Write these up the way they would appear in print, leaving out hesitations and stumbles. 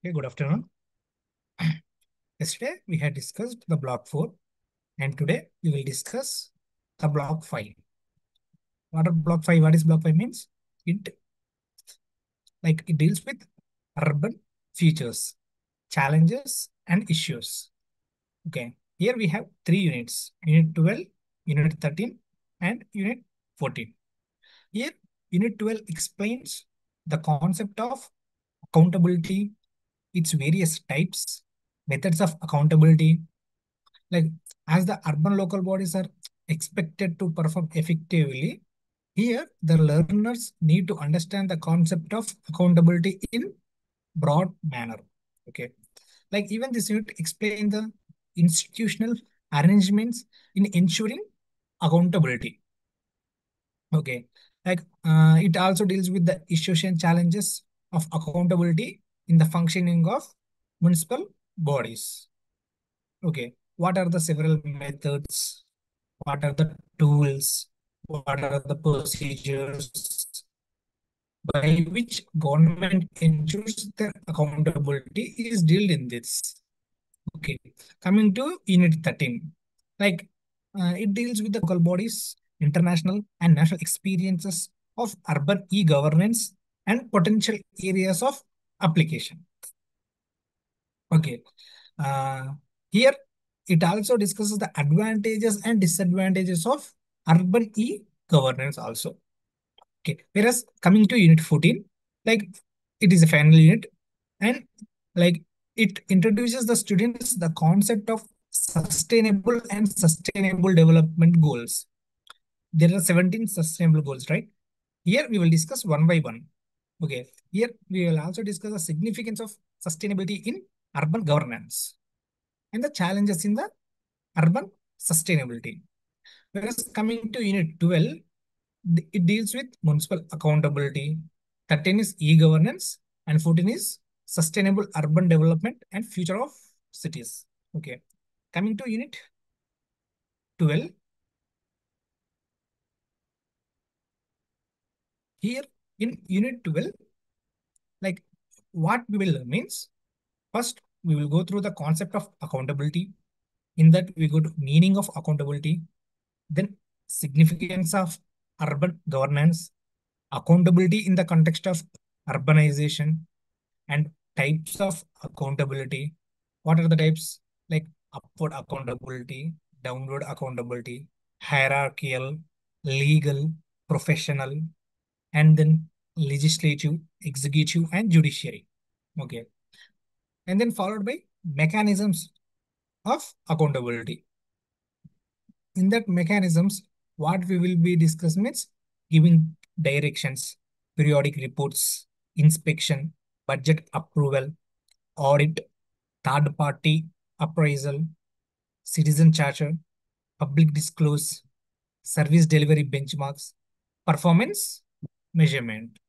Okay, good afternoon. Yesterday we had discussed the block 4 and today we will discuss the block 5. What are block 5? What is block 5 means? It deals with urban features, challenges and issues. Okay. Here we have 3 units. Unit 12, Unit 13 and Unit 14. Here Unit 12 explains the concept of accountability, its various types, methods of accountability, like as the urban local bodies are expected to perform effectively, here the learners need to understand the concept of accountability in broad manner. Okay, like even this unit explain the institutional arrangements in ensuring accountability. Okay, it also deals with the issues and challenges of accountability in the functioning of municipal bodies. Okay, what are the several methods? What are the tools? What are the procedures by which government ensures their accountability is dealt in this? Okay, coming to Unit 13, like it deals with the local bodies, international and national experiences of urban e-governance and potential areas of application. Okay. Uh, Here, it also discusses the advantages and disadvantages of urban e-governance also. Okay. Whereas coming to Unit 14, like it is a final unit and like it introduces the students the concept of sustainable and sustainable development goals. There are 17 sustainable goals, right? Here we will discuss one by one. Okay. Here we will also discuss the significance of sustainability in urban governance and the challenges in the urban sustainability. Whereas coming to Unit 12, it deals with municipal accountability. 13 is e-governance and 14 is sustainable urban development and future of cities. Okay. Coming to Unit 12, here in Unit 12, like what we will learn means first we will go through the concept of accountability. In that we go to meaning of accountability, then significance of urban governance, accountability in the context of urbanization, and types of accountability. What are the types? Like upward accountability, downward accountability, hierarchical, legal, professional, and then legislative, executive, and judiciary. Okay. And then followed by mechanisms of accountability. In that mechanisms, what we will be discussing is giving directions, periodic reports, inspection, budget approval, audit, third party appraisal, citizen charter, public disclose, service delivery benchmarks, performance measurement,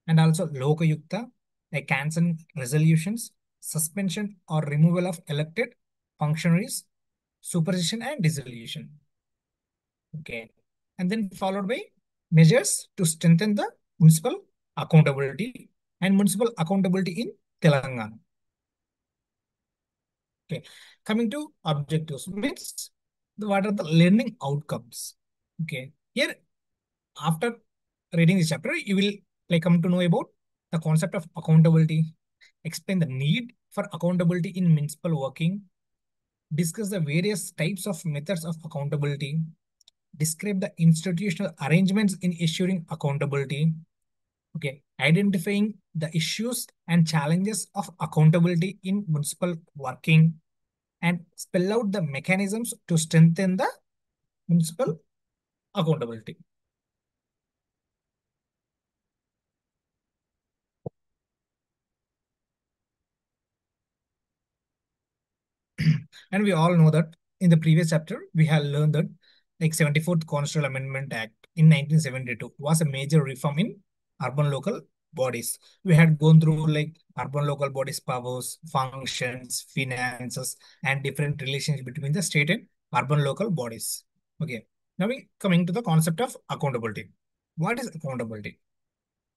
and also Lokayukta, like cancel resolutions, suspension or removal of elected functionaries, supervision and dissolution. Okay. And then followed by measures to strengthen the municipal accountability and municipal accountability in Telangana. Okay. Coming to objectives means what are the learning outcomes? Okay. Here, after reading this chapter, you will come to know about the concept of accountability, explain the need for accountability in municipal working, discuss the various types of methods of accountability, describe the institutional arrangements in ensuring accountability. Okay, identifying the issues and challenges of accountability in municipal working and spell out the mechanisms to strengthen the municipal accountability. And we all know that in the previous chapter, we have learned that 74th Constitutional Amendment Act in 1972 was a major reform in urban local bodies. We had gone through urban local bodies powers, functions, finances, and different relations between the state and urban local bodies. Okay. Now we coming to the concept of accountability. What is accountability?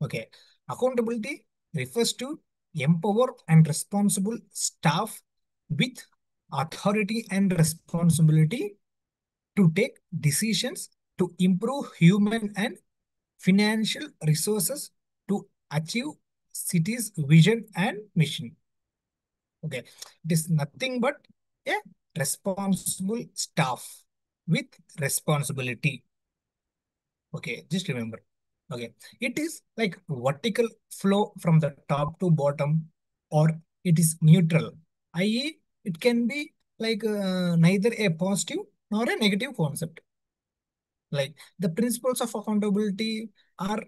Okay. Accountability refers to empower and responsible staff with authority and responsibility to take decisions to improve human and financial resources to achieve city's vision and mission. Okay, it is nothing but a responsible staff with responsibility. Okay, just remember. Okay, it is like vertical flow from the top to bottom, or it is neutral, i.e., it can be like neither a positive nor a negative concept. Like the principles of accountability are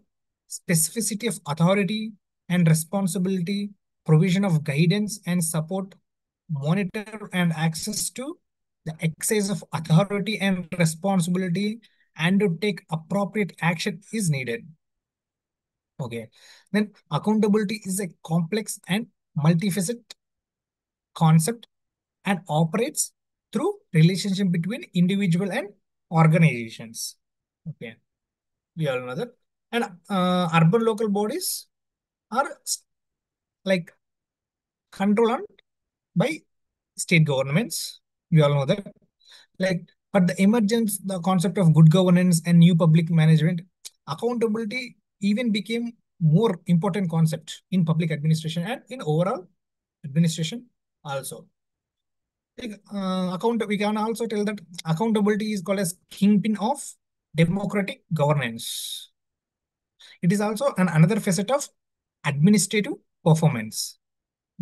specificity of authority and responsibility, provision of guidance and support, monitor and access to the exercise of authority and responsibility, and to take appropriate action is needed. Okay. Then accountability is a complex and multifaceted concept and operates through relationship between individual and organizations. Okay. We all know that. And urban local bodies are like controlled by state governments. We all know that. Like, but the emergence, the concept of good governance and new public management, accountability even became more important concept in public administration and in overall administration also. Like, we can also tell that accountability is called as kingpin of democratic governance. It is also another facet of administrative performance.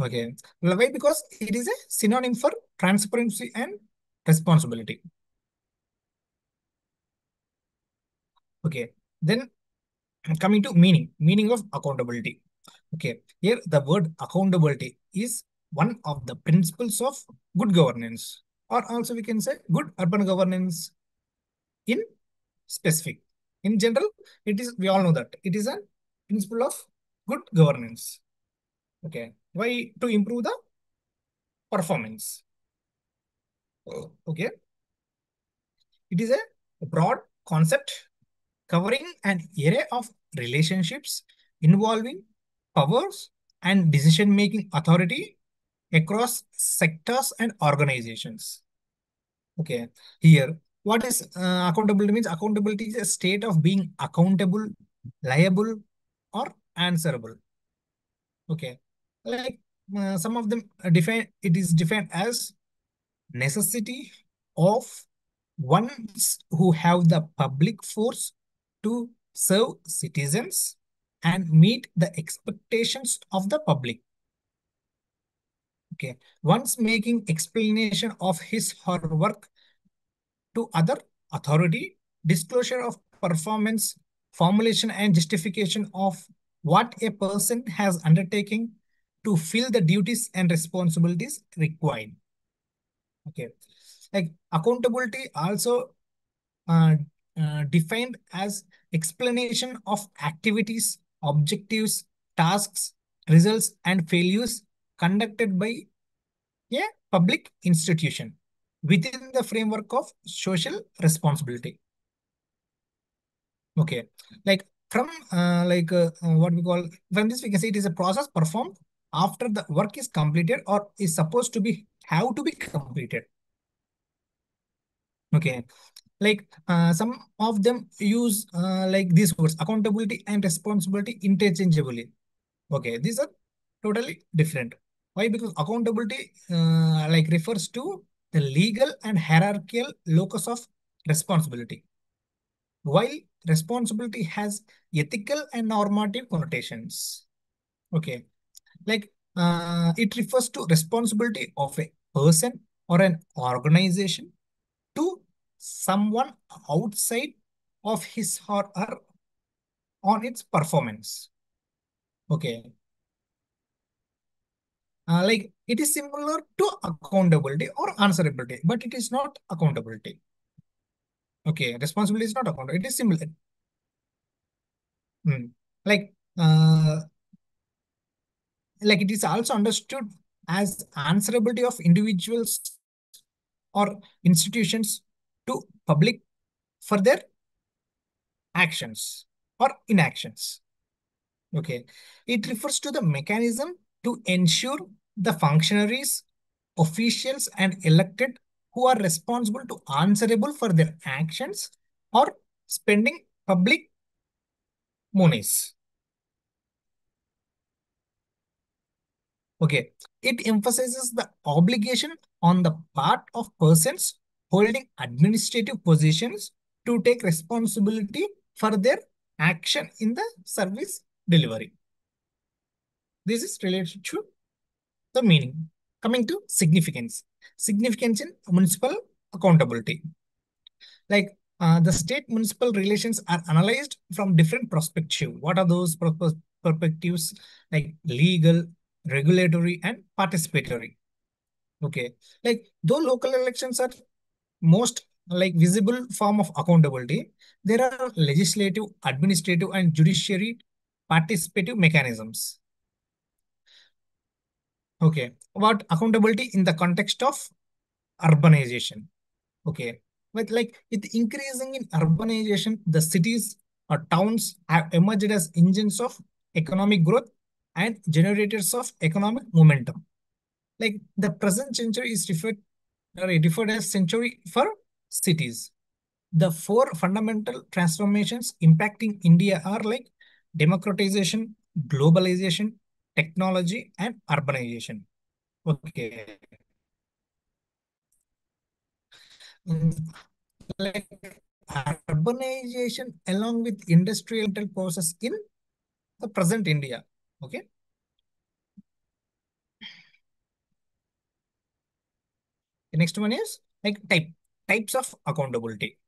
Okay. Why? Because it is a synonym for transparency and responsibility. Okay. Then coming to meaning of accountability. Okay. Here the word accountability is one of the principles of good governance, or also we can say good urban governance in specific. In general, it is, we all know that it is a principle of good governance. Okay. Why? To improve the performance. Okay. It is a broad concept covering an array of relationships involving powers and decision-making authority across sectors and organizations. Okay. Here, what is accountability means? Accountability is a state of being accountable, liable, or answerable. Okay. Like some of them define, it is defined as necessity of ones who have the public force to serve citizens and meet the expectations of the public. Okay. Once making explanation of his or her work to other authority, disclosure of performance, formulation and justification of what a person has undertaken to fill the duties and responsibilities required. Okay. Like accountability also uh, defined as explanation of activities, objectives, tasks, results, and failures conducted by a public institution within the framework of social responsibility. Okay, like from what we call, from this we can say it is a process performed after the work is completed or is supposed to be have to be completed. Okay, like some of them use like these words accountability and responsibility interchangeably. Okay, these are totally different. Why? Because accountability like refers to the legal and hierarchical locus of responsibility, while responsibility has ethical and normative connotations. Okay, like it refers to responsibility of a person or an organization to someone outside of his or her on its performance. Okay. Like it is similar to accountability or answerability, but it is not accountability. Okay. Responsibility is not accountability. It is similar. Hmm. Like, like it is also understood as answerability of individuals or institutions to public for their actions or inactions. Okay. It refers to the mechanism to ensure the functionaries, officials, and elected who are responsible to answerable for their actions or spending public monies. Okay. It emphasizes the obligation on the part of persons holding administrative positions to take responsibility for their action in the service delivery. This is related to the meaning. Coming to significance. Significance in municipal accountability. Like the state municipal relations are analyzed from different perspectives. What are those perspectives? Like legal, regulatory, and participatory. Okay. Like though local elections are most like visible form of accountability, there are legislative, administrative, and judiciary participative mechanisms. Okay. About accountability in the context of urbanization. Okay. But like with increasing in urbanization, the cities or towns have emerged as engines of economic growth and generators of economic momentum. Like the present century is referred as century for cities. The four fundamental transformations impacting India are like democratization, globalization, technology, and urbanization. Okay. Mm, like urbanization along with industrial process in the present India. Okay. The next one is like types of accountability.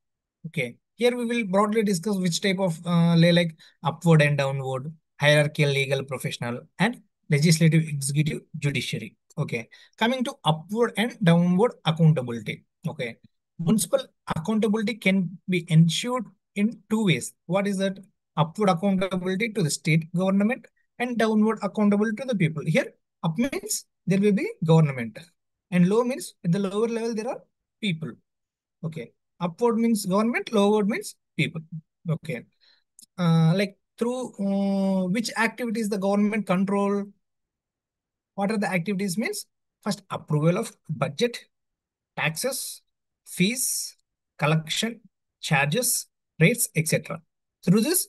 Okay. Here we will broadly discuss which type of like upward and downward, hierarchical, legal, professional, and legislative, executive, judiciary. Okay. Coming to upward and downward accountability. Okay. Municipal accountability can be ensured in two ways. What is that? Upward accountability to the state government and downward accountability to the people. Here, up means there will be government, and low means at the lower level there are people. Okay. Upward means government, lower means people. Okay. Like through which activities the government control? What are the activities means? First, approval of budget, taxes, fees, collection, charges, rates, etc. Through this,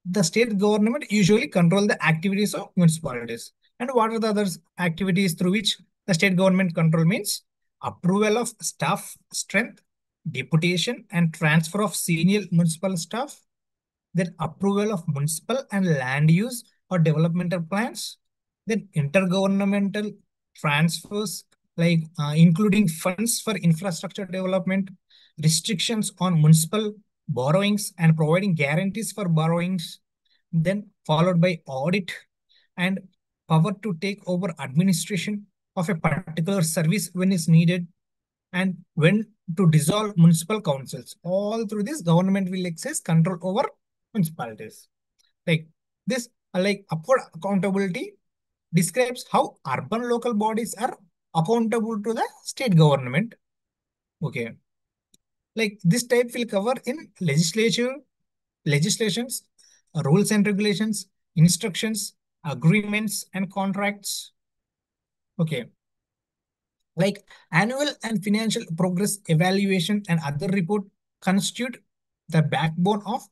the state government usually control the activities of municipalities. And what are the other activities through which the state government control means? Approval of staff strength, deputation and transfer of senior municipal staff, then approval of municipal and land use or developmental plans, then intergovernmental transfers like including funds for infrastructure development, restrictions on municipal borrowings and providing guarantees for borrowings, then followed by audit and power to take over administration of a particular service when is needed, and when to dissolve municipal councils. All through this, government will exercise control over municipalities. Like this, like upward accountability describes how urban local bodies are accountable to the state government. Okay. Like this type will cover in legislations, rules and regulations, instructions, agreements, and contracts. Okay. Like annual and financial progress evaluation and other report constitute the backbone of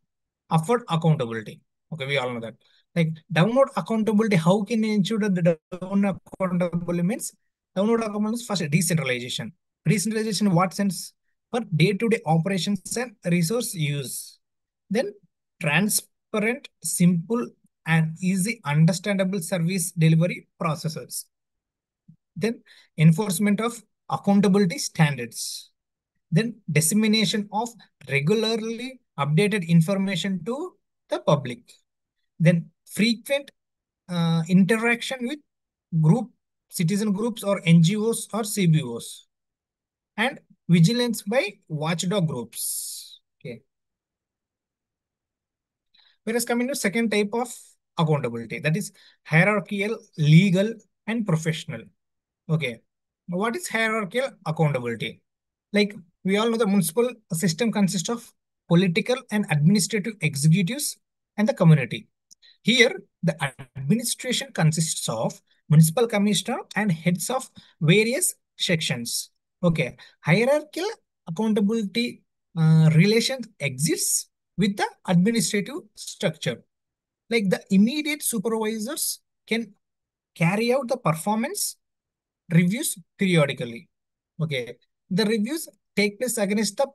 upward accountability. Okay, we all know that. Like downward accountability, how can you ensure that the downward accountability means? Downward accountability is first decentralization. Decentralization in what sense? For day-to-day operations and resource use. Then transparent, simple, and easy understandable service delivery processes. Then enforcement of accountability standards. Then dissemination of regularly updated information to the public. Then frequent interaction with group, citizen groups or NGOs or CBOs. And vigilance by watchdog groups. Okay. Whereas coming to second type of accountability, that is hierarchical, legal, and professional. Okay. What is hierarchical accountability? Like we all know the municipal system consists of political and administrative executives and the community. Here, the administration consists of municipal commissioner, and heads of various sections. Okay, hierarchical accountability relation exists with the administrative structure. Like the immediate supervisors can carry out the performance reviews periodically. Okay, the reviews take place against the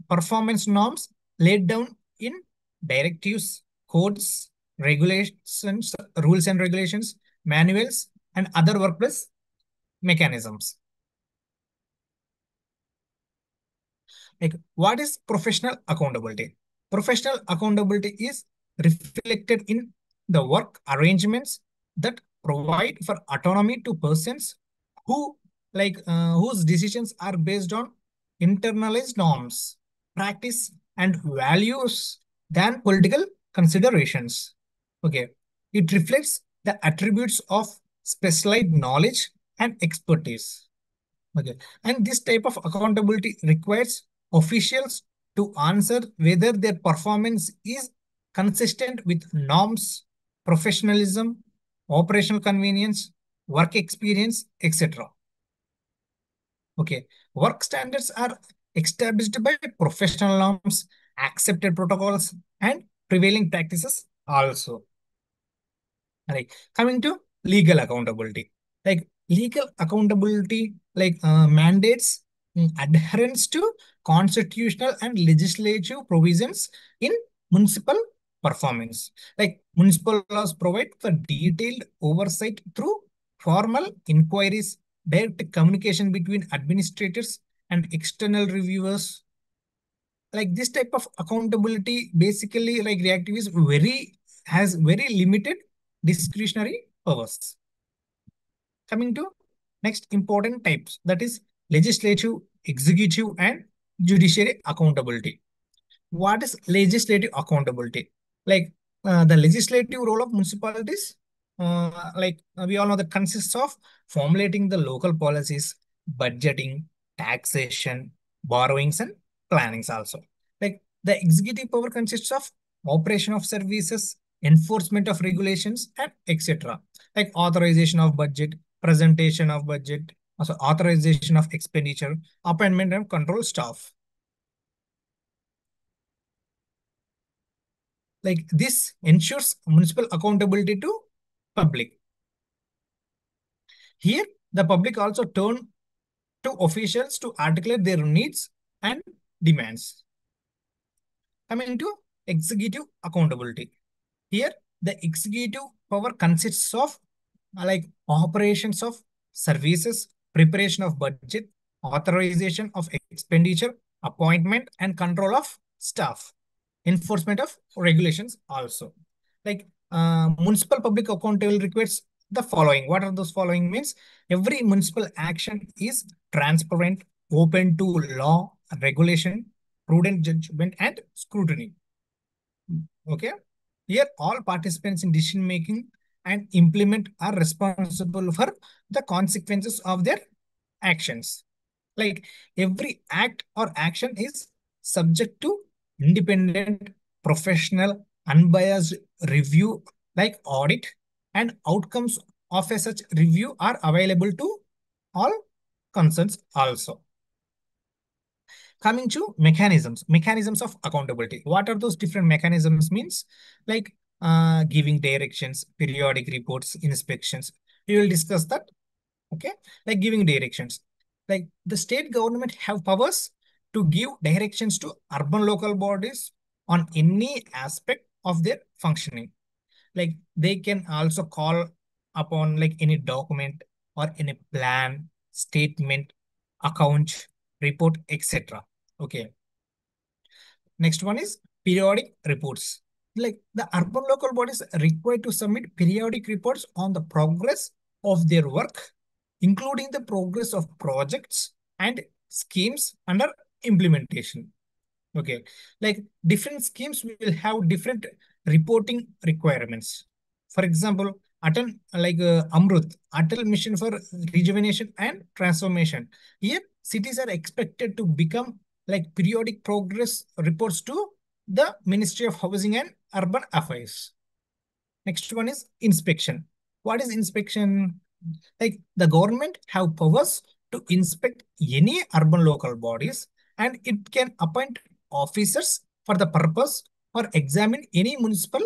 performance norms laid down in directives, codes, regulations, rules and regulations, manuals, and other workplace mechanisms. Like, what is professional accountability? Professional accountability is reflected in the work arrangements that provide for autonomy to persons who, whose decisions are based on internalized norms, practice, and values than political considerations. Okay, it reflects the attributes of specialized knowledge and expertise. Okay. And this type of accountability requires officials to answer whether their performance is consistent with norms, professionalism, operational convenience, work experience, etc. Okay. Work standards are established by professional norms, accepted protocols, and prevailing practices also. Right. Coming to legal accountability. Like legal accountability, mandates adherence to constitutional and legislative provisions in municipal performance. Like municipal laws provide for detailed oversight through formal inquiries, direct communication between administrators and external reviewers. Like this type of accountability basically like reactive is very has very limited discretionary powers. Coming to next important types, that is legislative, executive, and judiciary accountability. What is legislative accountability? Like the legislative role of municipalities, we all know that consists of formulating the local policies, budgeting, taxation, borrowings, and plannings also. Like the executive power consists of operation of services, enforcement of regulations, and etc. Like authorization of budget, presentation of budget, also authorization of expenditure, appointment and control staff. Like this ensures municipal accountability to public. Here, the public also turn to officials to articulate their needs and demands. Coming to executive accountability. Here, the executive power consists of operations of services, preparation of budget, authorization of expenditure, appointment and control of staff, enforcement of regulations also. Like municipal public accountability requires the following. What are those following means? Every municipal action is transparent, open to law, regulation, prudent judgment, and scrutiny. Okay. Here, all participants in decision making and implement are responsible for the consequences of their actions. Like every act or action is subject to independent, professional, unbiased review, like audit, and outcomes of a such review are available to all concerns also. Coming to mechanisms of accountability. What are those different mechanisms means? Like giving directions, periodic reports, inspections. We will discuss that. Okay. Like giving directions. Like the state government have powers to give directions to urban local bodies on any aspect of their functioning. Like they can also call upon like any document or any plan, statement, account, report, etc. Okay. Next one is periodic reports. Like the urban local bodies are required to submit periodic reports on the progress of their work, including the progress of projects and schemes under implementation. Okay. Like different schemes will have different reporting requirements. For example, Amrut, Atal Mission for Rejuvenation and Transformation. Here, cities are expected to become like periodic progress reports to the Ministry of Housing and Urban Affairs. Next one is inspection. What is inspection? Like the government have powers to inspect any urban local bodies, and it can appoint officers for the purpose or examine any municipal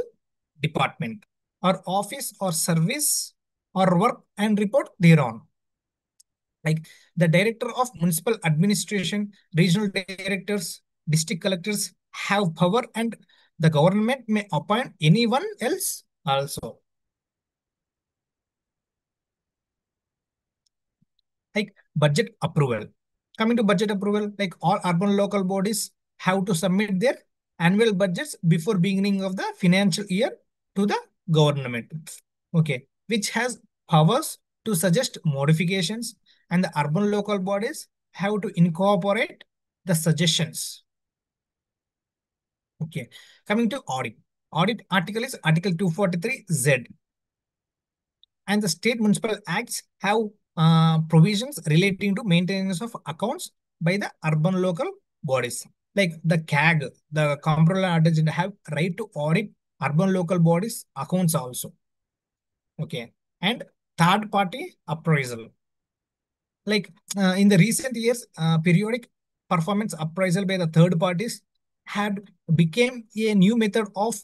department or office or service or work and report thereon. Like the director of municipal administration, regional directors, district collectors have power, and the government may appoint anyone else also. Like budget approval. Coming to budget approval, like all urban local bodies have to submit their annual budgets before beginning of the financial year to the government. Okay, which has powers to suggest modifications, and the urban local bodies have to incorporate the suggestions. Okay, coming to audit. Audit article is Article 243Z, and the state municipal acts have provisions relating to maintenance of accounts by the urban local bodies. Like the CAG, the Comptroller Adjudant, have right to audit urban local bodies accounts also. Okay, and third party appraisal. Like in the recent years, periodic performance appraisal by the third parties had became a new method of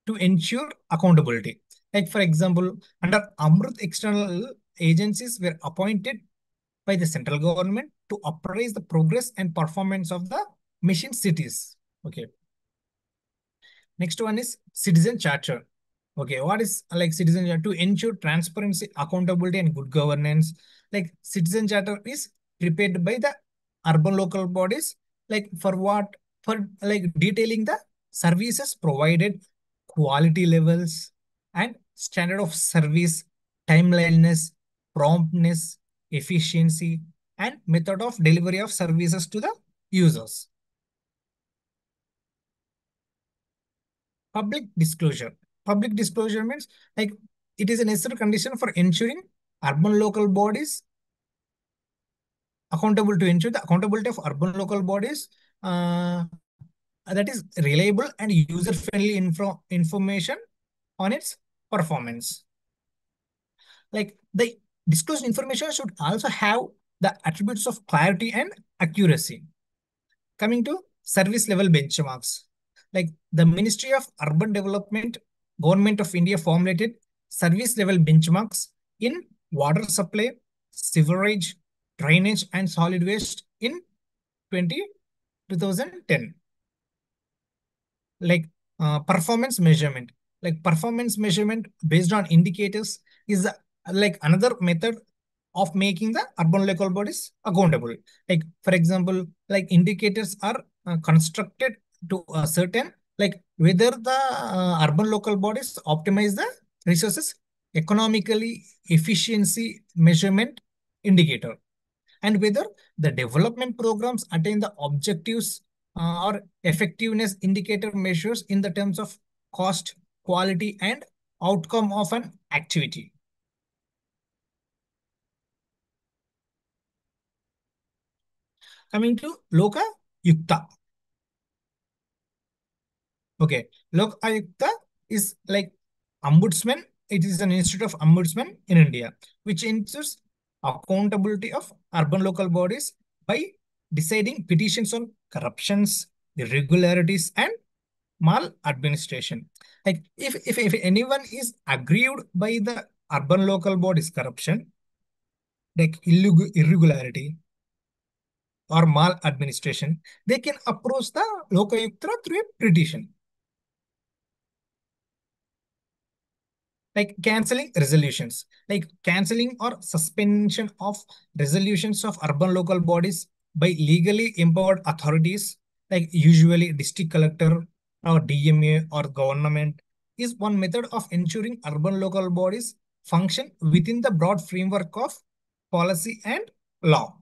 to ensure accountability. Like for example, under Amrut, external agencies were appointed by the central government to appraise the progress and performance of the mission cities. Okay. Next one is citizen charter. Okay, what is like citizen charter? To ensure transparency, accountability, and good governance? Like citizen charter is prepared by the urban local bodies. Like for what? For like detailing the services provided, quality levels, and standard of service, timeliness, promptness, efficiency, and method of delivery of services to the users. Public disclosure. Public disclosure means like it is a necessary condition for ensuring urban local bodies accountable to ensure the accountability of urban local bodies that is reliable and user-friendly information on its performance. Like the disclosed information should also have the attributes of clarity and accuracy. Coming to service level benchmarks, like the Ministry of Urban Development, Government of India formulated service level benchmarks in water supply, sewerage, drainage, and solid waste in 2010. Like performance measurement, like performance measurement based on indicators is like another method of making the urban local bodies accountable. Like for example, like indicators are constructed to a certain, like whether the urban local bodies optimize the resources economically, efficiency measurement indicator, and whether the development programs attain the objectives or effectiveness indicator measures in the terms of cost, quality, and outcome of an activity. Coming to Loka Yukta. Okay, Lok Ayukta is like ombudsman. It is an institute of ombudsman in India, which ensures accountability of urban local bodies by deciding petitions on corruptions, irregularities, and maladministration. Like if anyone is aggrieved by the urban local bodies corruption, like irregularity or maladministration, they can approach the Lokayukta through a petition. Like canceling resolutions, like canceling or suspension of resolutions of urban local bodies by legally empowered authorities, like usually district collector or DMA or government, is one method of ensuring urban local bodies function within the broad framework of policy and law.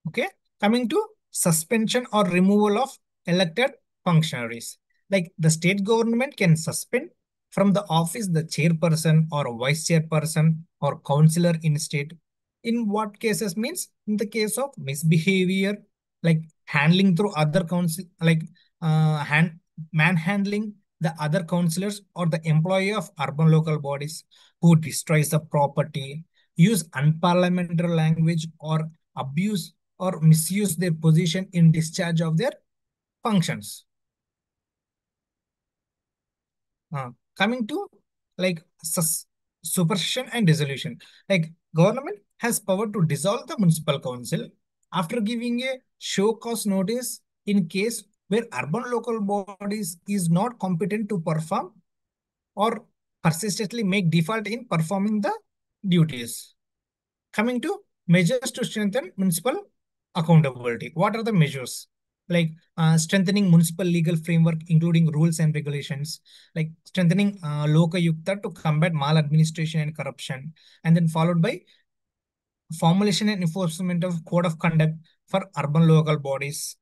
Okay, coming to suspension or removal of elected functionaries. Like the state government can suspend from the office the chairperson or vice chairperson or councillor in state. In what cases means in the case of misbehavior, like handling through other council, like hand manhandling, the other councillors or the employee of urban local bodies who destroys the property, use unparliamentary language, or abuse or misuse their position in discharge of their functions. Coming to like supersession and dissolution, like government has power to dissolve the municipal council after giving a show cause notice in case where urban local bodies is not competent to perform or persistently make default in performing the duties. Coming to measures to strengthen municipal accountability. What are the measures? Like strengthening municipal legal framework, including rules and regulations, like strengthening Loka Yukta to combat maladministration and corruption, and then followed by formulation and enforcement of code of conduct for urban local bodies.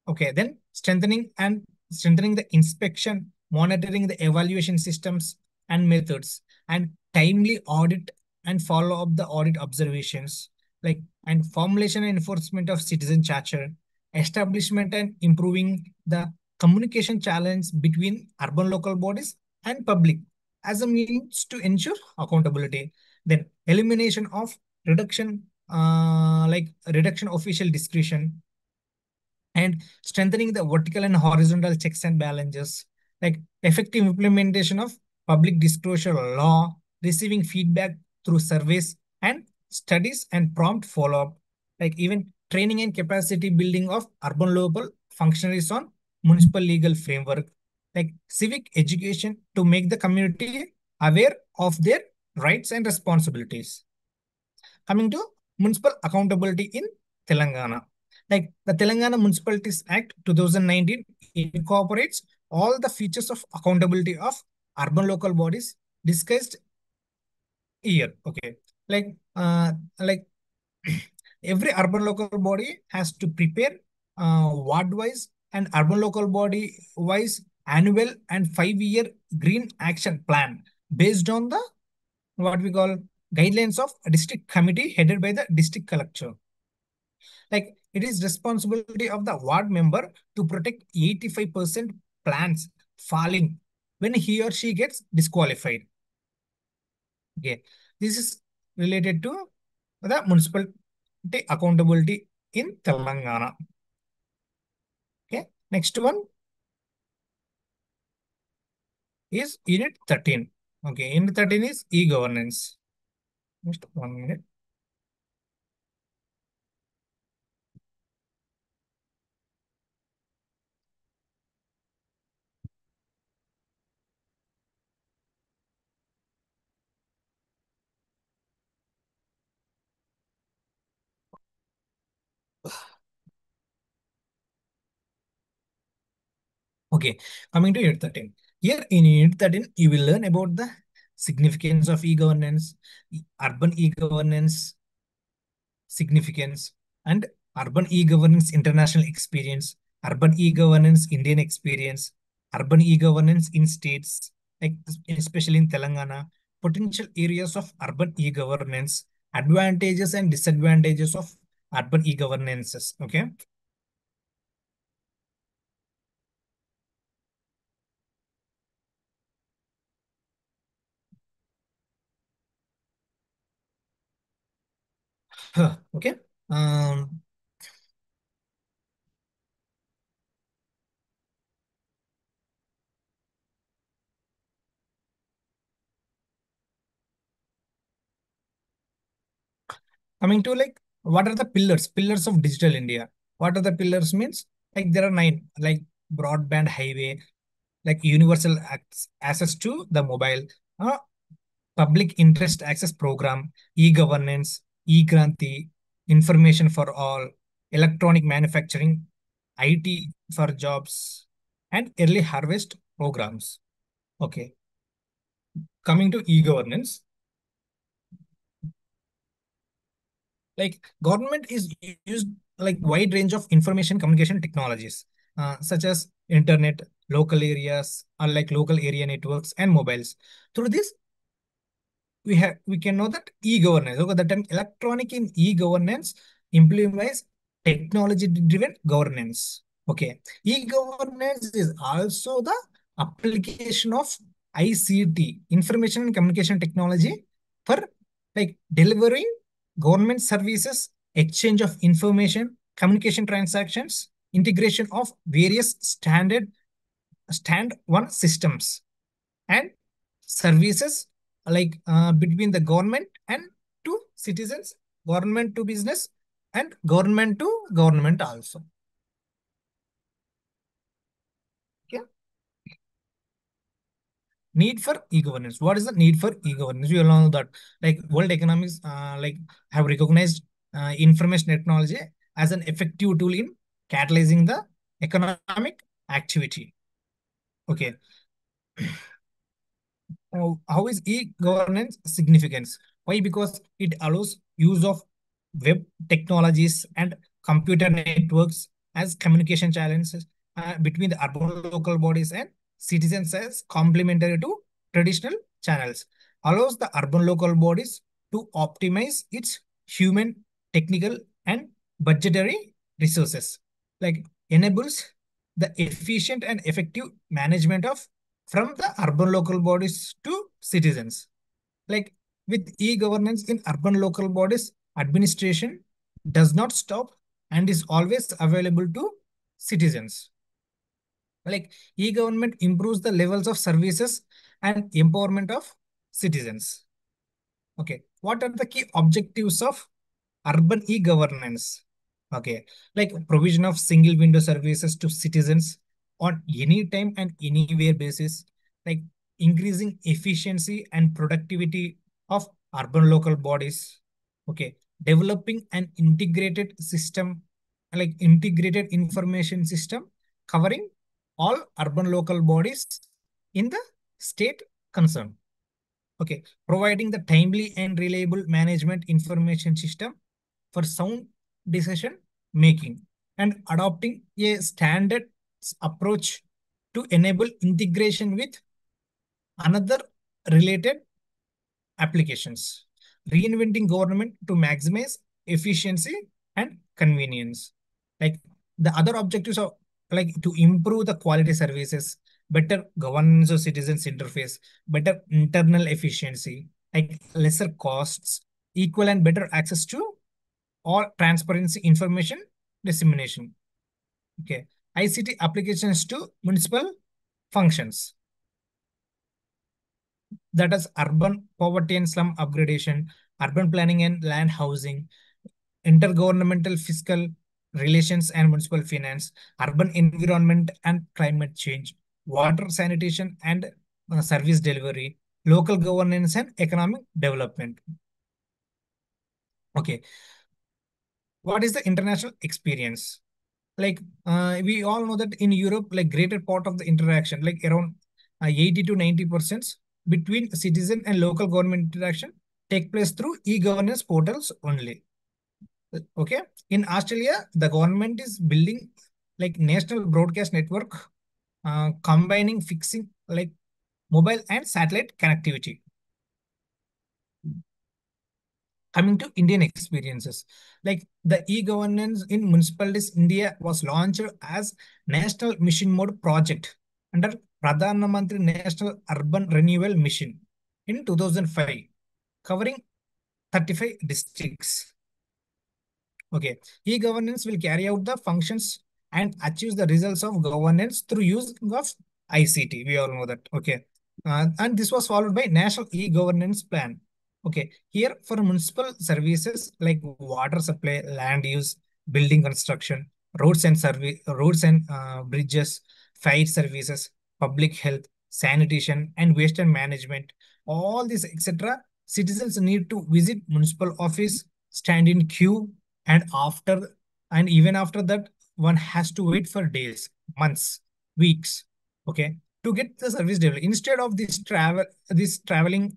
Okay, then strengthening the inspection, monitoring the evaluation systems and methods, and timely audit and follow up the audit observations, like and formulation and enforcement of citizen charter, establishment and improving the communication challenge between urban local bodies and public as a means to ensure accountability. Then elimination of reduction official discretion and strengthening the vertical and horizontal checks and balances, like effective implementation of public disclosure law, receiving feedback through surveys and studies and prompt follow-up, like even training and capacity building of urban local functionaries on municipal legal framework, like civic education to make the community aware of their rights and responsibilities. Coming to municipal accountability in Telangana. Like the Telangana Municipalities Act 2019 incorporates all the features of accountability of urban local bodies discussed here. Okay. Like every urban local body has to prepare ward-wise and urban local body-wise annual and 5-year green action plan based on the what we call guidelines of a district committee headed by the district collector. Like it is responsibility of the ward member to protect 85% plants falling when he or she gets disqualified. Okay, this is related to the municipality accountability in Telangana. Okay, next one is Unit 13. Okay, Unit 13 is e-governance. Just 1 minute. Okay, coming to Unit 13. Here in Unit 13, you will learn about the significance of e-governance, urban e-governance significance, and urban e-governance international experience, urban e-governance Indian experience, urban e-governance in states, like especially in Telangana, potential areas of urban e-governance, advantages and disadvantages of urban e-governances. Okay. Okay. Um, Coming to like, what are the pillars? Pillars of digital India. What are the pillars means? Like there are 9, like broadband highway, like universal access to the mobile, uh, public interest access program, e-governance, e-granti, information for all, electronic manufacturing, IT for jobs, and early harvest programs. Okay. Coming to e-governance, like government is used like wide range of information communication technologies such as internet, local areas, unlike local area networks and mobiles. Through this we can know that e-governance, okay, the term electronic in e-governance implies technology driven governance. Okay. E-governance is also the application of ICT, information and communication technology, for like delivering government services, exchange of information, communication transactions, integration of various stand one systems and services, like between the government and to citizens, government to business, and government to government also. Okay. Need for e-governance. What is the need for e-governance? We all know that like world economics like have recognized information technology as an effective tool in catalyzing the economic activity. Okay. How is e-governance significance? Why? Because it allows use of web technologies and computer networks as communication challenges between the urban local bodies and citizens as complementary to traditional channels. Allows the urban local bodies to optimize its human, technical, and budgetary resources. Like enables the efficient and effective management of from the urban local bodies to citizens. Like with e-governance in urban local bodies, administration does not stop and is always available to citizens. Like e-government improves the levels of services and empowerment of citizens. Okay, what are the key objectives of urban e-governance? Okay, like provision of single window services to citizens on any time and anywhere basis, like increasing efficiency and productivity of urban local bodies. Okay, developing an integrated system, like integrated information system covering all urban local bodies in the state concerned. Okay, providing the timely and reliable management information system for sound decision making and adopting a standard approach to enable integration with another related applications, reinventing government to maximize efficiency and convenience. Like the other objectives are like to improve the quality services, better governance of citizens interface, better internal efficiency, like lesser costs, equal and better access to all transparency information dissemination. Okay. ICT applications to municipal functions, that is urban poverty and slum upgradation, urban planning and land housing, intergovernmental fiscal relations and municipal finance, urban environment and climate change, water sanitation and service delivery, local governance and economic development. Okay, what is the international experience? Like we all know that in Europe, like greater part of the interaction, like around 80 to 90% between citizen and local government interaction take place through e-governance portals only. Okay. In Australia, the government is building like national broadcast network, combining fixing like mobile and satellite connectivity. Coming to Indian experiences, like the e-governance in municipalities, India was launched as National Mission Mode project under Pradhan Mantri National Urban Renewal Mission in 2005, covering 35 districts. Okay. E-governance will carry out the functions and achieve the results of governance through use of ICT. We all know that. Okay. And this was followed by National E-Governance Plan. Okay. Here for municipal services like water supply, land use, building construction, roads and bridges, fire services, public health, sanitation, and waste and management. All this, etc. Citizens need to visit municipal office, stand in queue, and even after that, one has to wait for days, months, weeks, okay, to get the service delivery. Instead of this traveling,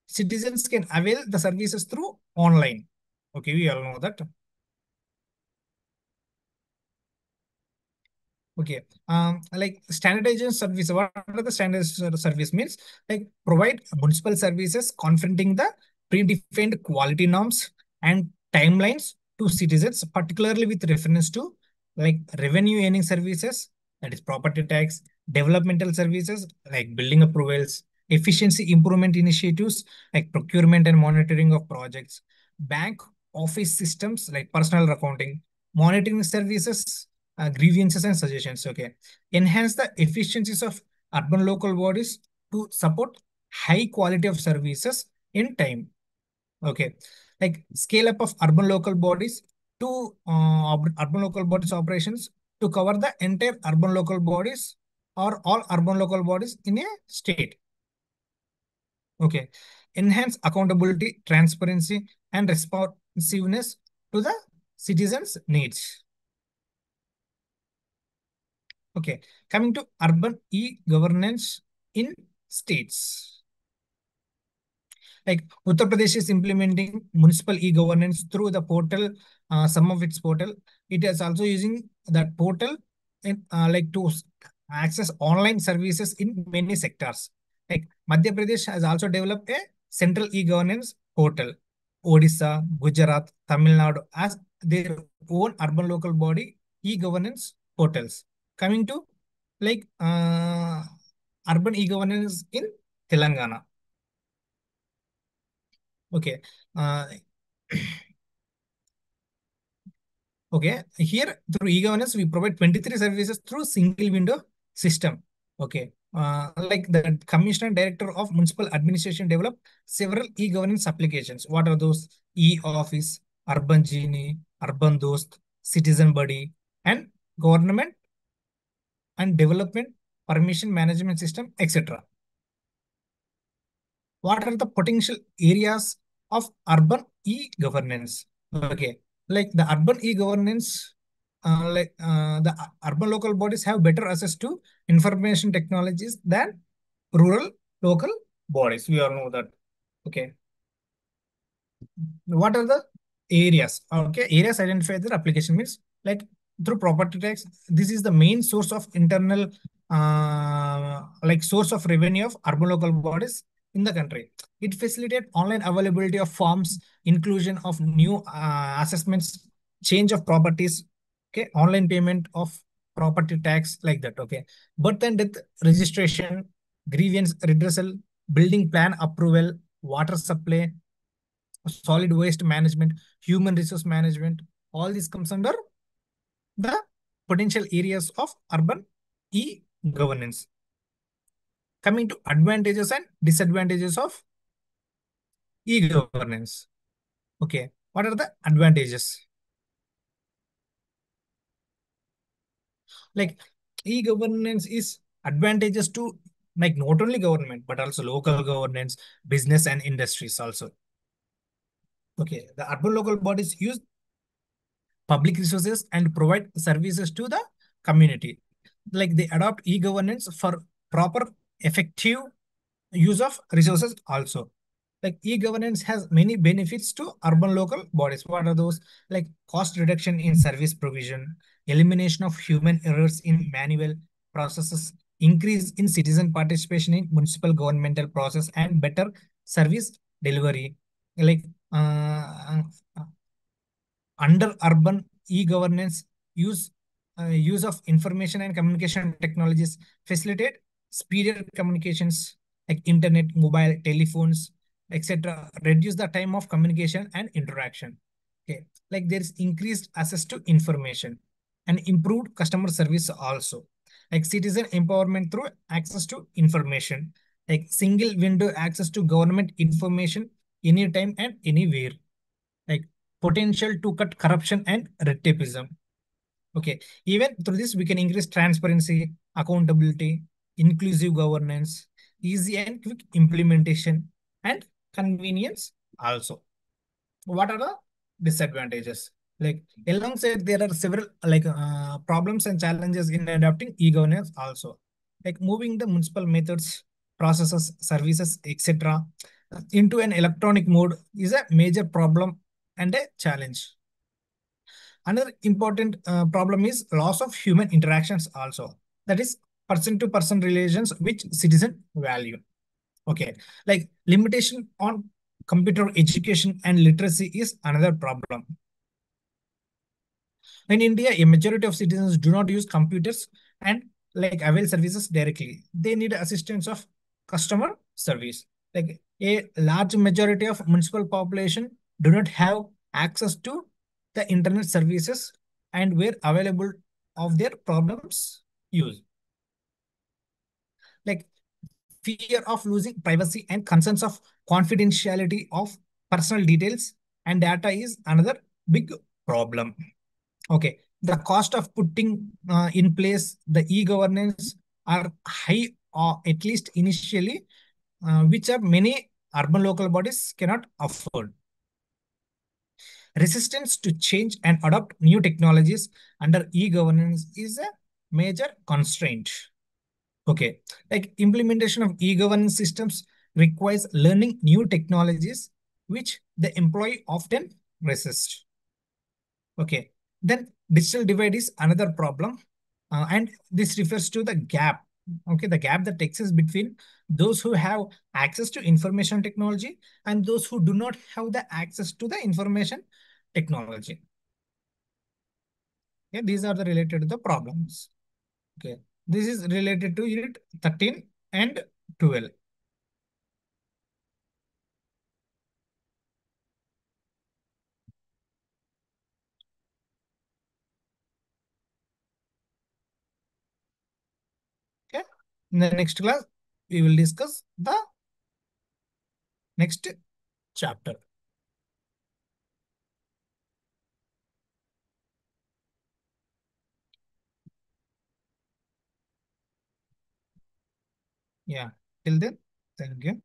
citizens can avail the services through online. Okay, we all know that. Okay. Like standardization service. What are the standardization service means? Like provide municipal services confronting the predefined quality norms and timelines to citizens, particularly with reference to like revenue earning services, that is property tax, developmental services like building approvals, efficiency improvement initiatives like procurement and monitoring of projects, bank office systems like personal accounting, monitoring services, grievances and suggestions. Okay. Enhance the efficiencies of urban local bodies to support high quality of services in time. Okay. Like scale up of urban local bodies to urban local bodies operations to cover the entire urban local bodies or all urban local bodies in a state. Okay. Enhance accountability, transparency, and responsiveness to the citizens' needs. Okay. Coming to urban e-governance in states. Like Uttar Pradesh is implementing municipal e-governance through the portal, some of its portal. It is also using that portal in, like to access online services in many sectors. Like Madhya Pradesh has also developed a central e-governance portal. Odisha, Gujarat, Tamil Nadu as their own urban local body e-governance portals. Coming to like urban e-governance in Telangana. Okay. Uh, okay. Here, through e-governance, we provide 23 services through single window system. Okay. Like the Commissioner Director of Municipal Administration developed several e-governance applications. What are those? E-Office, Urban Genie, Urban Dost, Citizen Buddy, and Government and Development Permission Management System, etc. What are the potential areas of urban e-governance? Okay, like the urban e-governance, the urban local bodies have better access to information technologies than rural local bodies. We all know that. Okay, what are the areas? Okay, areas identified the application means like through property tax. This is the main source of internal, like source of revenue of urban local bodies in the country. It facilitates online availability of forms, inclusion of new assessments, change of properties. Okay, online payment of property tax like that. Okay, birth and death registration, grievance redressal, building plan approval, water supply, solid waste management, human resource management, all this comes under the potential areas of urban e-governance. Coming to advantages and disadvantages of e-governance. Okay, what are the advantages? Like e-governance is advantages to like not only government but also local governance, business and industries also. Okay, the urban local bodies use public resources and provide services to the community. Like they adopt e-governance for proper effective use of resources also. Like e-governance has many benefits to urban local bodies. What are those? Like cost reduction in service provision, elimination of human errors in manual processes, increase in citizen participation in municipal governmental process, and better service delivery. Like under urban e-governance, use of information and communication technologies facilitate speedier communications like internet, mobile, telephones, etc. Reduce the time of communication and interaction. Okay, like there is increased access to information and improved customer service also. Like citizen empowerment through access to information, like single window access to government information anytime and anywhere, like potential to cut corruption and red tapeism. Okay, even through this, we can increase transparency, accountability, inclusive governance, easy and quick implementation, and convenience also. What are the disadvantages? Like alongside, there are several like problems and challenges in adopting e-governance also. Like moving the municipal methods, processes, services, etc. into an electronic mode is a major problem and a challenge. Another important problem is loss of human interactions also. That is person to person relations which citizen value. Okay, like limitation on computer education and literacy is another problem. In India, a majority of citizens do not use computers and like avail services directly. They need assistance of customer service. Like a large majority of municipal population do not have access to the internet services and where available of their problems use. Like fear of losing privacy and concerns of confidentiality of personal details and data is another big problem. Okay, the cost of putting in place the e-governance are high, or at least initially, which are many urban local bodies cannot afford. Resistance to change and adopt new technologies under e-governance is a major constraint. Okay, like implementation of e-governance systems requires learning new technologies, which the employee often resist. Okay, then digital divide is another problem, and this refers to the gap. Okay, the gap that exists between those who have access to information technology and those who do not have the access to the information technology. Okay, these are the related to the problems. Okay, this is related to unit 13 and 12. Okay, in the next class, we will discuss the next chapter. Yeah, till then, thank you.